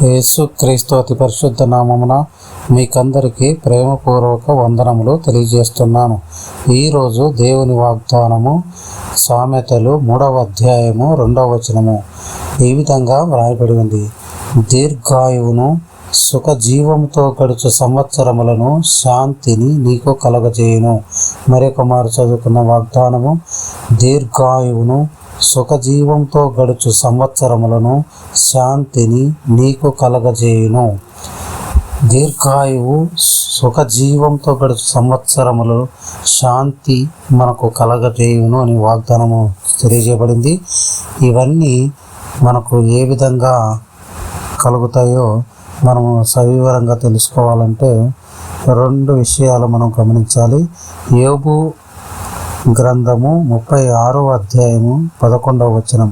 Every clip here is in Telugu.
యేసుక్రీస్తు అతి పరిశుద్ధ నామమున మీకందరికీ ప్రేమపూర్వక వందనములు తెలియజేస్తున్నాను. ఈరోజు దేవుని వాగ్దానము సామెతలు 3వ అధ్యాయము 2వ వచనము ఈ విధంగా వ్రాయబడి ఉంది. దీర్ఘాయువును సుఖజీవముతో గడుచు సంవత్సరములను శాంతిని నీకు కలగజేయును. మరొక మారు చదువుకున్న వాగ్దానము, దీర్ఘాయువును సుఖజీవంతో గడుచు సంవత్సరములను శాంతిని నీకు కలగజేయును. దీర్ఘాయువు సుఖజీవంతో గడుచు సంవత్సరములు శాంతి మనకు కలగజేయును అని వాగ్దానము తెలియజేయబడింది. ఇవన్నీ మనకు ఏ విధంగా కలుగుతాయో మనము సవివరంగా తెలుసుకోవాలంటే 2 విషయాలు మనం గమనించాలి. యోబు గ్రంథము 36వ అధ్యాయము 11వ వచనం.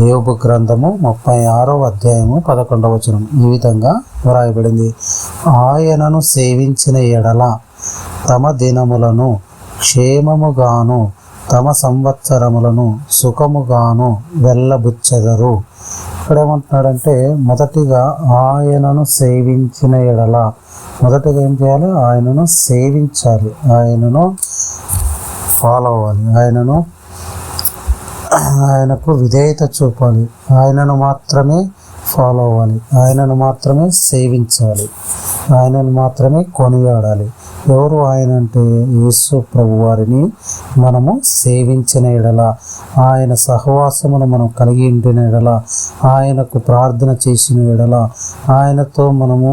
యోబు గ్రంథము 36వ అధ్యాయము 11వ వచనం ఈ విధంగా వ్రాయబడింది. ఆయనను సేవించిన ఎడల తమ దినములను క్షేమముగాను తమ సంవత్సరములను సుఖముగాను వెళ్ళబుచ్చెదరు. ఇక్కడ ఏమంటున్నాడంటే, మొదటిగా ఆయనను సేవించిన ఎడల, మొదటిగా ఏం చేయాలి? ఆయనను సేవించాలి, ఆయనను ఫాలో అవ్వాలి, ఆయనకు విధేయత చూపాలి, ఆయనను మాత్రమే ఫాలో అవ్వాలి, ఆయనను మాత్రమే సేవించాలి, ఆయనను మాత్రమే కొనియాడాలి. ఎవరు ఆయన అంటే యేసు ప్రభు వారిని మనము సేవించిన ఎడల, ఆయన సహవాసమును మనం కలిగి ఉండిన ఎడల, ఆయనకు ప్రార్థన చేసిన ఎడల, ఆయనతో మనము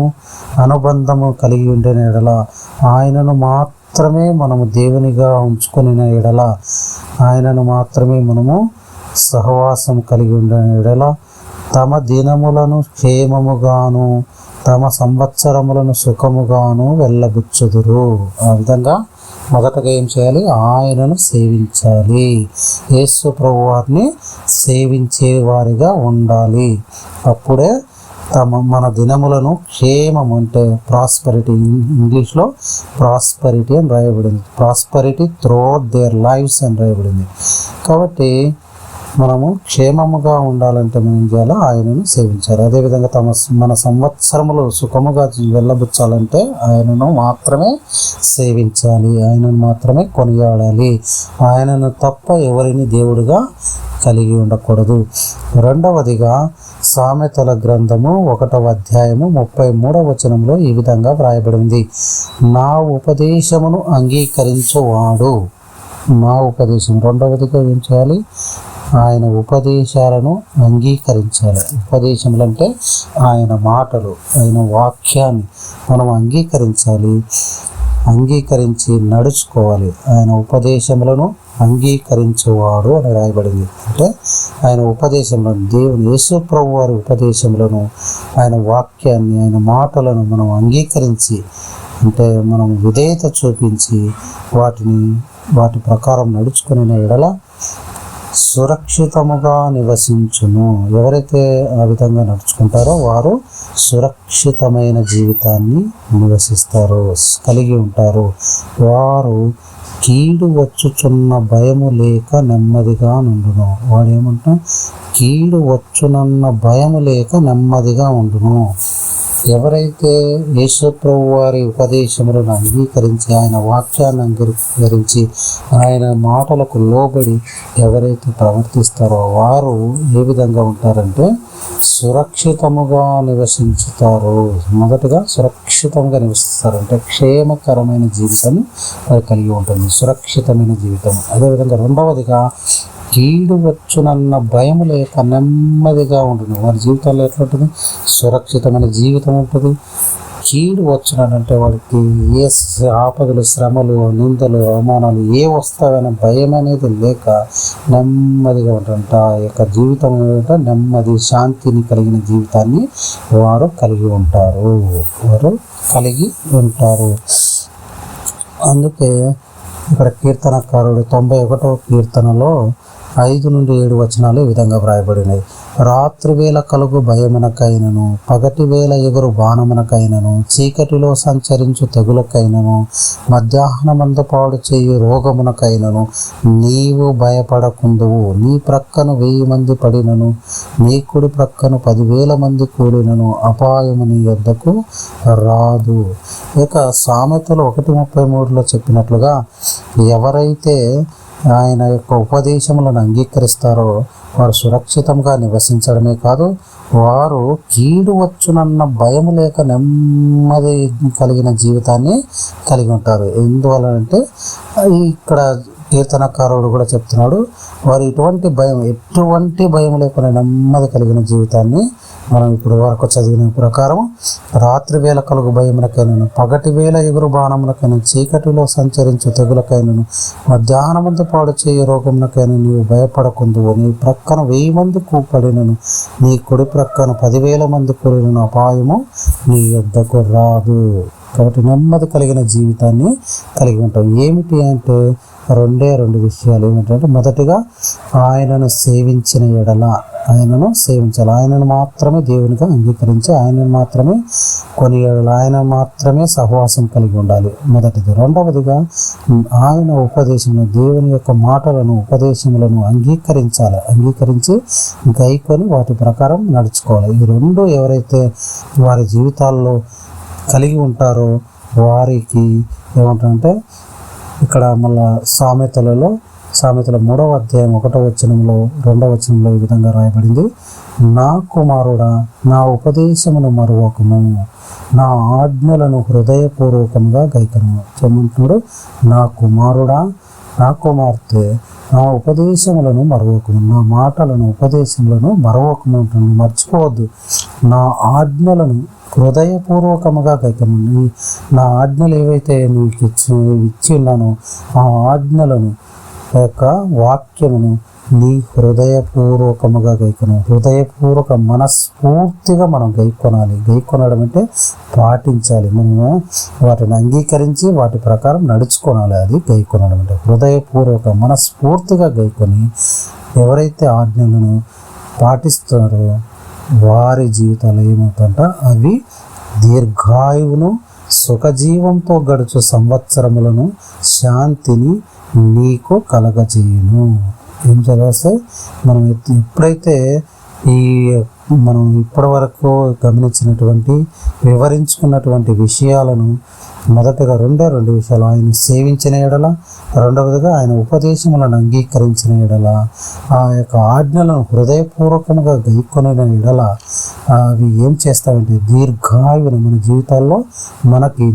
అనుబంధము కలిగి ఉండిన ఎడల, ఆయనను మాత్రమే మనము దేవునిగా ఉంచుకుని ఎడల, ఆయనను మాత్రమే మనము సహవాసం కలిగి ఉండిన ఎడల తమ దినములను క్షేమముగాను తమ సంవత్సరములను సుఖముగాను వెళ్ళబుచ్చుదురు. ఆ విధంగా మొదటగా ఏం చేయాలి? ఆయనను సేవించాలి. యేసు ప్రభు వారిని సేవించే వారిగా ఉండాలి. అప్పుడే మన దినములను క్షేమం అంటే ప్రాస్పరిటీ, ఇంగ్లీష్లో ప్రాస్పరిటీ అని రాయబడింది. ప్రాస్పరిటీ త్రూఅవుట్ దేర్ లైఫ్స్ అని రాయబడింది. కాబట్టి మనము క్షేమముగా ఉండాలంటే మనం ఏం చేయాలి? ఆయనను సేవించాలి. అదేవిధంగా మన సంవత్సరములు సుఖముగా వెళ్ళబుచ్చాలంటే ఆయనను మాత్రమే సేవించాలి, ఆయనను మాత్రమే కొనియాడాలి. ఆయనను తప్ప ఎవరిని దేవుడిగా కలిగి ఉండకూడదు. రెండవదిగా సామెతల గ్రంథము 1వ అధ్యాయము 33వ వచనంలో ఈ విధంగా వ్రాయబడింది. నా ఉపదేశమును అంగీకరించువాడు, నా ఉపదేశం. రెండవదిగా ఏం చేయాలి? ఆయన ఉపదేశాలను అంగీకరించాలి. ఉపదేశములు అంటే ఆయన మాటలు, ఆయన వాక్యాన్ని మనం అంగీకరించాలి, అంగీకరించి నడుచుకోవాలి. ఆయన ఉపదేశములను అంగీకరించేవాడు అని రాయబడింది. అంటే ఆయన ఉపదేశములను, దేవుని యేసు ప్రభు వారి ఉపదేశములను, ఆయన వాక్యాన్ని, ఆయన మాటలను మనం అంగీకరించి, అంటే మనం విధేయత చూపించి వాటి ప్రకారం నడుచుకునే ఎడల సురక్షితముగా నివసించును. ఎవరైతే ఆ విధంగా నడుచుకుంటారో వారు సురక్షితమైన జీవితాన్ని నివసిస్తారు, కలిగి ఉంటారు. వారు కీడు వచ్చుచున్న భయము లేక నెమ్మదిగా నుండును. వాడు ఏమంటా? కీడు వచ్చునన్న భయము లేక నెమ్మదిగా ఉండును. ఎవరైతే యేసు ప్రభు వారి ఉపదేశములను అంగీకరించి, ఆయన వాక్యాన్ని అంగీకరించి, ఆయన మాటలకు లోబడి ఎవరైతే ప్రవర్తిస్తారో వారు ఏ విధంగా ఉంటారంటే సురక్షితముగా నివసించుతారు. మొదటగా సురక్షితంగా నివసిస్తారంటే క్షేమకరమైన జీవితం వారు కలిగి ఉంటుంది, సురక్షితమైన జీవితం. అదేవిధంగా రెండవదిగా కీడు వచ్చునన్న భయం లేక నెమ్మదిగా ఉంటుంది. వారి జీవితంలో ఎట్లుంటుంది? సురక్షితమైన జీవితం ఉంటుంది. కీడు వచ్చునంటే వాడికి ఏ ఆపదలు, శ్రమలు, నిందలు, అవమానాలు ఏ వస్తావనే భయం అనేది లేక నెమ్మదిగా ఉంటుంట. ఆ యొక్క జీవితం ఏంటంటే నెమ్మది, శాంతిని కలిగిన జీవితాన్ని వారు కలిగి ఉంటారు. అందుకే ఇక్కడ కీర్తనకారుడు 91వ కీర్తనలో 5 నుండి 7 వచనాలు ఈ విధంగా వ్రాయబడినాయి. రాత్రి వేళ కలుగు భయమునకైనను, పగటి వేళ ఎగురు బాణమునకైనను, చీకటిలో సంచరించు తెగులకైనను, మధ్యాహ్నమందు పాడు చేయు రోగమునకైనను నీవు భయపడకుందువు. నీ ప్రక్కను 1000 మంది పడినను, నీ కుడి ప్రక్కను 10,000 మంది కూడినను అపాయము నీ యొద్దకు రాదు. ఇక సామెతలు 1:33లో చెప్పినట్లుగా ఎవరైతే ఆయన యొక్క ఉపదేశములను అంగీకరిస్తారో వారు సురక్షితంగా నివసించడమే కాదు, వారు కీడు వచ్చునన్న భయం లేక నెమ్మది కలిగిన జీవితాన్ని కలిగి ఉంటారు. ఎందువలనంటే ఇక్కడ కీర్తనకారుడు కూడా చెప్తున్నాడు, వారు ఎటువంటి భయం లేకుండా నెమ్మది కలిగిన జీవితాన్ని మనం ఇప్పుడు వరకు చదివిన ప్రకారం రాత్రి వేళ కలుగు భయములకైనను, పగటి వేళ ఎగురు బాణములకైనా, చీకటిలో సంచరించు తెగులకైనను, మధ్యాహ్నమందు పాడు చేయ రోగములకైనా నీవు భయపడకుందువు. నీ ప్రక్కన 1000 మంది పడినను, నీ కుడి ప్రక్కన 10,000 మంది కూడినను అపాయము నీ యొద్దకు రాదు. కాబట్టి నెమ్మది కలిగిన జీవితాన్ని కలిగి ఉంటాం. ఏమిటి అంటే 2 విషయాలు ఏమిటంటే, మొదటిగా ఆయనను సేవించిన ఎడల ఆయనను సేవించాలి. ఆయనను మాత్రమే దేవునిగా అంగీకరించి ఆయనను మాత్రమే కొనియాడాలి, ఆయన మాత్రమే సహవాసం కలిగి ఉండాలి మొదటిది. రెండవదిగా ఆయన ఉపదేశమును, దేవుని యొక్క మాటలను ఉపదేశములను అంగీకరించి గైకొని వాటి ప్రకారం నడుచుకోవాలి. ఈ 2 ఎవరైతే వారి జీవితాల్లో కలిగి ఉంటారో వారికి ఏమంటారంటే, ఇక్కడ మళ్ళా సామెతల 3వ అధ్యాయం 1వ వచనంలో 2వ వచనంలో ఈ విధంగా రాయబడింది, నా కుమారుడా నా ఉపదేశమును మరువకము, నా ఆజ్ఞలను హృదయపూర్వకంగా గైకొనుము. చెమంటున్నాడు, నా కుమారుడా నా కుమార్తె నా ఉపదేశములను మరువకము, నా మాటలను ఉపదేశములను మరువకము, మర్చిపోవద్దు. నా ఆజ్ఞలను హృదయపూర్వకముగా గైకొనుము. నా ఆజ్ఞలు ఏవైతే నీకు ఇచ్చి ఉన్నానో ఆ ఆజ్ఞలను యొక్క వాక్యమును నీ హృదయపూర్వకముగా గైకొను. హృదయపూర్వక మనస్ఫూర్తిగా మనం గైకొనడం అంటే పాటించాలి. మనము వాటిని అంగీకరించి వాటి ప్రకారం నడుచుకోవాలి. అది గైకొనడం అంటే హృదయపూర్వక మనస్ఫూర్తిగా గైకొని ఎవరైతే ఆజ్ఞలను పాటిస్తున్నారో వారి జీవితాలు ఏమవుతుందంట, అవి దీర్ఘాయువును, సుఖజీవంతో గడుచు సంవత్సరములను, శాంతిని నీకు కలగజేయును. ఏం చదివేస్తే మనం ఎప్పుడైతే మనం ఇప్పటి వరకు గమనించినటువంటి వివరించుకున్నటువంటి విషయాలను మొదటగా 2 విషయాలు, ఆయన సేవించిన ఎడల, రెండవదిగా ఆయన ఉపదేశములను అంగీకరించిన ఎడల, ఆ యొక్క ఆజ్ఞలను హృదయపూర్వకంగా గైకొనిన ఎడల అవి ఏం చేస్తాయంటే దీర్ఘాయువును, మన జీవితాల్లో మనకి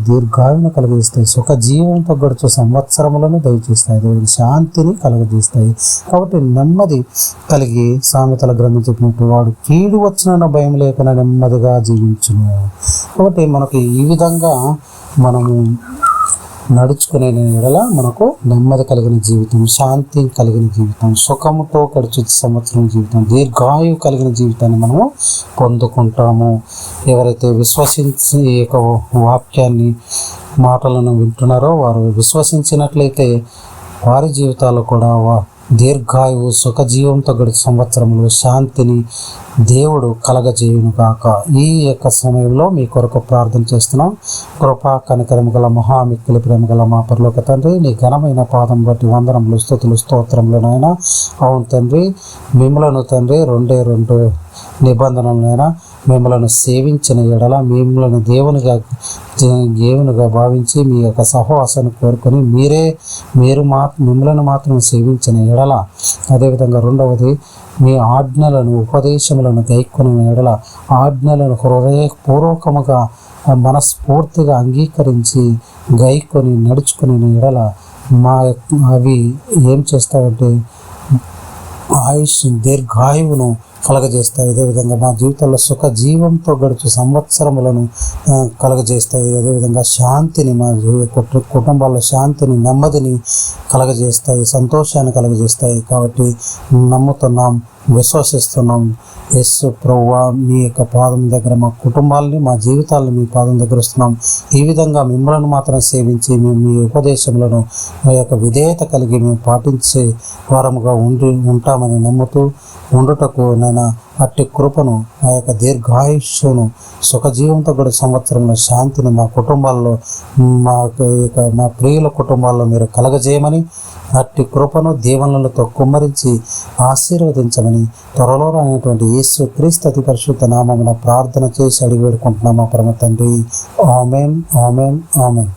దీర్ఘాయువును కలిగిస్తాయి, సుఖజీవంతో గడుచు సంవత్సరములను దయచేస్తాయి, శాంతిని కలుగజేస్తాయి. కాబట్టి నెమ్మది కలిగి సామెతల గ్రంథం చెప్పినట్టు వాడు కీడు వచ్చిన భయం లేకుండా నెమ్మదిగా జీవించును. కాబట్టి మనకి ఈ విధంగా మనము నడుచుకునే ఎడల మనకు నెమ్మది కలిగిన జీవితం, శాంతి కలిగిన జీవితం, సుఖముతో గడిచే సంవత్సరం జీవితం, దీర్ఘాయువు కలిగిన జీవితాన్ని మనము పొందుకుంటాము. ఎవరైతే విశ్వసించి ఈ యొక్క వాక్యాన్ని మాటలను వింటున్నారో వారు విశ్వసించినట్లయితే వారి జీవితాల్లో కూడా దీర్ఘాయువు, సుఖజీవంతో గడిచే సంవత్సరములు, శాంతిని దేవుడు కలగజేయును గాక. ఈ యొక్క సమయంలో మీ కొరకు ప్రార్థన చేస్తున్నాం. కృపా కనికరము గల మహామిక్కిలి ప్రేమ గల మా పరలోక తండ్రి, నీ ఘనమైన పాదం బట్టి వందనములు, స్తుతులు, స్తోత్రములనైనా. అవును తండ్రి, మిమ్మలను తండ్రి 2 నిబంధనలనైనా మిమ్మలను సేవించిన ఎడల, మిమ్మల్ని దేవునిగా భావించి మీ యొక్క సహవాసాన్ని కోరుకొని మిమ్మల్ని మాత్రం సేవించిన ఎడల, అదేవిధంగా రెండవది మీ ఆజ్ఞలను ఉపదేశములను గైకొనిన ఎడల, ఆజ్ఞలను హృదయపూర్వకముగా మనస్ఫూర్తిగా అంగీకరించి గైకొని నడుచుకుని ఎడల అవి ఏం చేస్తాయంటే దీర్ఘాయువును కలగజేస్తాయి. అదేవిధంగా మా జీవితంలో సుఖ జీవంతో గడుచు సంవత్సరములను కలగజేస్తాయి. అదేవిధంగా శాంతిని, మా కుటుంబాల్లో శాంతిని, నెమ్మదిని కలగజేస్తాయి, సంతోషాన్ని కలగజేస్తాయి. కాబట్టి నమ్ముతున్నాం, విశ్వసిస్తున్నాం. యేసు ప్రభువా, మీ యొక్క పాదం దగ్గర మా కుటుంబాలని, మా జీవితాలను మీ పాదం దగ్గర వస్తున్నాం. ఈ విధంగా మిమ్మల్ని మాత్రం సేవించి మేము మీ ఉపదేశములను మీ యొక్క విధేయత కలిగి మేము పాటించే వారముగా ఉంటామని నమ్ముతూ ఉండుటకు నేను అట్టి కృపను, ఆ యొక్క దీర్ఘాయుష్యును, సుఖజీవంతో కూడా సంవత్సరంలో శాంతిని మా కుటుంబాల్లో, మా ప్రియుల కుటుంబాల్లో మీరు కలగజేయమని, అట్టి కృపను దీవెనలతో కుమ్మరించి ఆశీర్వదించమని త్వరలో రానటువంటి యేసు క్రీస్తు అతి పరిశుద్ధ నామమున ప్రార్థన చేసి అడిగి వేడుకుంటున్నాము పరమ తండ్రి. ఆమేన్, ఆమేన్, ఆమేన్.